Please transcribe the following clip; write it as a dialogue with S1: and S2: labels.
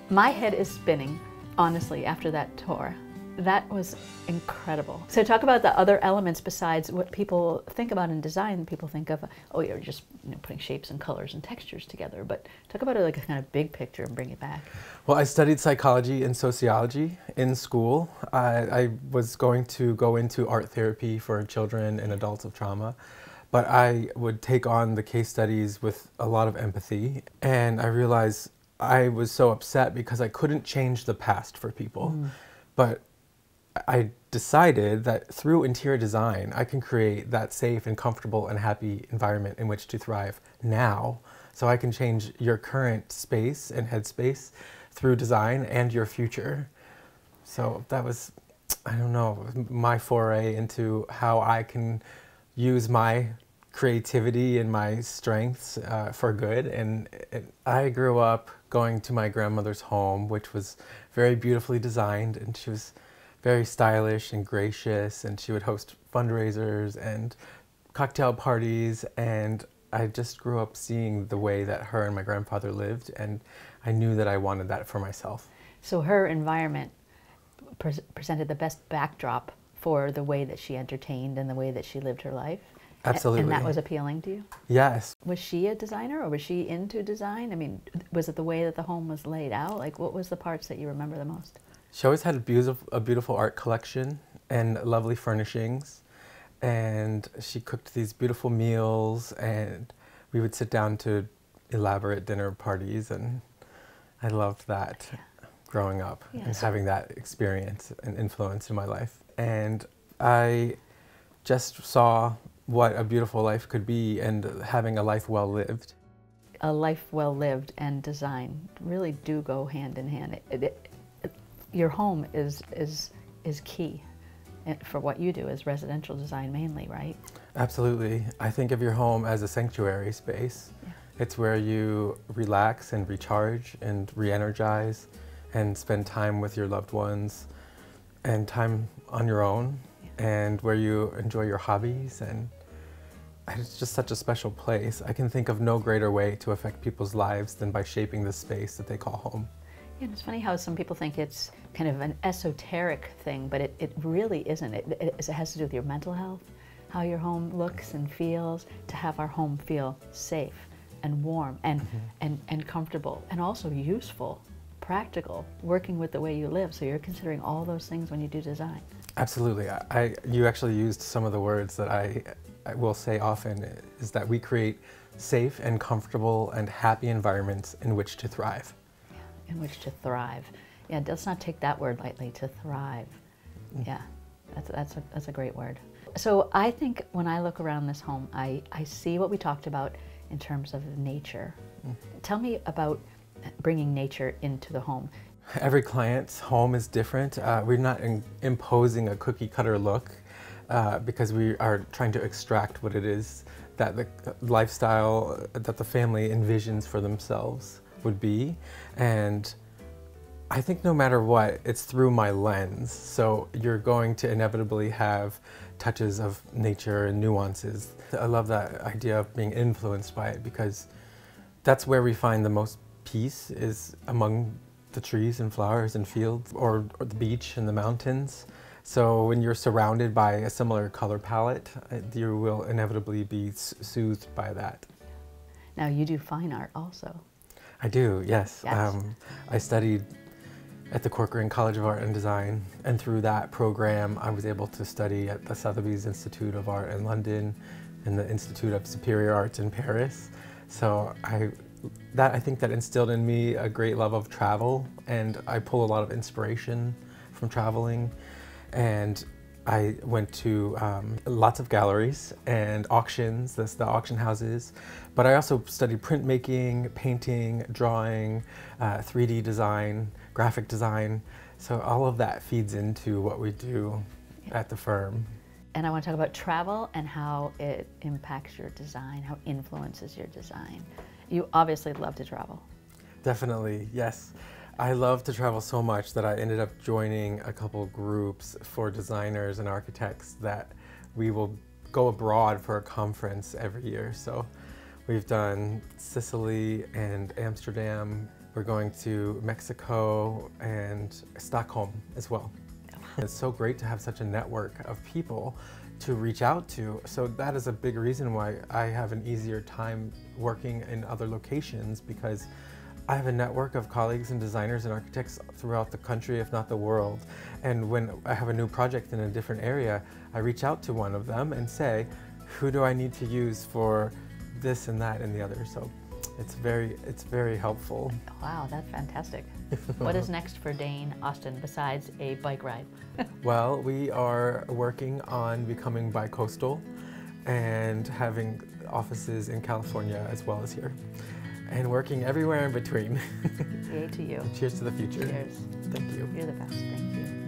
S1: My head is spinning, honestly, after that tour. That was incredible. So talk about the other elements besides what people think about in design. People think of, oh, you're just putting shapes and colors and textures together. But talk about it like a kind of big picture and bring it back.
S2: Well, I studied psychology and sociology in school. I was going to go into art therapy for children and adults of trauma, but I would take on the case studies with a lot of empathy. And I realized I was so upset because I couldn't change the past for people. But I decided that through interior design, I can create that safe and comfortable and happy environment in which to thrive now. So I can change your current space and headspace through design and your future. So that was, I don't know, my foray into how I can use my creativity and my strengths for good. And I grew up going to my grandmother's home, which was very beautifully designed, and she was very stylish and gracious, and she would host fundraisers and cocktail parties, and I just grew up seeing the way that her and my grandfather lived, and I knew that I wanted that for myself.
S1: So her environment presented the best backdrop for the way that she entertained and the way that she lived her life?
S2: Absolutely.
S1: And that was appealing to you?
S2: Yes.
S1: Was she a designer, or was she into design? I mean, was it the way that the home was laid out? Like, what was the parts that you remember the most?
S2: She always had a beautiful art collection and lovely furnishings, and she cooked these beautiful meals, and we would sit down to elaborate dinner parties, and I loved that growing up and having that experience and influence in my life. And I just saw what a beautiful life could be, and having a life well lived.
S1: A life well lived and design really do go hand in hand. Your home is key for what you do as residential design mainly, right?
S2: Absolutely. I think of your home as a sanctuary space. Yeah. It's where you relax and recharge and re-energize and spend time with your loved ones and time on your own, and where you enjoy your hobbies, and it's just such a special place. I can think of no greater way to affect people's lives than by shaping the space that they call home.
S1: Yeah, and it's funny how some people think it's kind of an esoteric thing, but it really isn't. It has to do with your mental health, how your home looks and feels, to have our home feel safe and warm and comfortable, and also useful, practical, working with the way you live. So you're considering all those things when you do design.
S2: Absolutely. You actually used some of the words that I will say often, is that we create safe and comfortable and happy environments in which to thrive.
S1: In which to thrive. Yeah, let's not take that word lightly, to thrive. Yeah, that's a great word. So I think when I look around this home, I see what we talked about in terms of nature. Tell me about bringing nature into the home.
S2: Every client's home is different. We're not imposing a cookie cutter look because we are trying to extract what it is that the lifestyle that the family envisions for themselves would be. And I think no matter what, it's through my lens. So you're going to inevitably have touches of nature and nuances. I love that idea of being influenced by it, because that's where we find the most peace, is among the trees and flowers and fields, or the beach and the mountains. So when you're surrounded by a similar color palette, you will inevitably be soothed by that.
S1: Now you do fine art also.
S2: I do, yes. I studied at the Corcoran College of Art and Design, and through that program I was able to study at the Sotheby's Institute of Art in London and the Institute of Superior Arts in Paris. So I think that instilled in me a great love of travel, and I pull a lot of inspiration from traveling. And I went to lots of galleries and auctions, the auction houses, but I also studied printmaking, painting, drawing, 3D design, graphic design. So all of that feeds into what we do at the firm.
S1: And I want to talk about travel and how it impacts your design, how it influences your design. You obviously love to travel.
S2: Definitely, yes. I love to travel so much that I ended up joining a couple groups for designers and architects that we will go abroad for a conference every year. So we've done Sicily and Amsterdam, We're going to Mexico and Stockholm as well. It's so great to have such a network of people to reach out to. So that is a big reason why I have an easier time working in other locations, because I have a network of colleagues and designers and architects throughout the country, if not the world. And when I have a new project in a different area, I reach out to one of them and say, who do I need to use for this and that and the other? So it's very helpful.
S1: Wow, that's fantastic. What is next for Dane Austin besides a bike ride?
S2: Well, we are working on becoming bi-coastal and having offices in California as well as here, and working everywhere in between.
S1: Yay to you.
S2: Cheers to the future.
S1: Cheers.
S2: Thank you.
S1: You're the best. Thank you.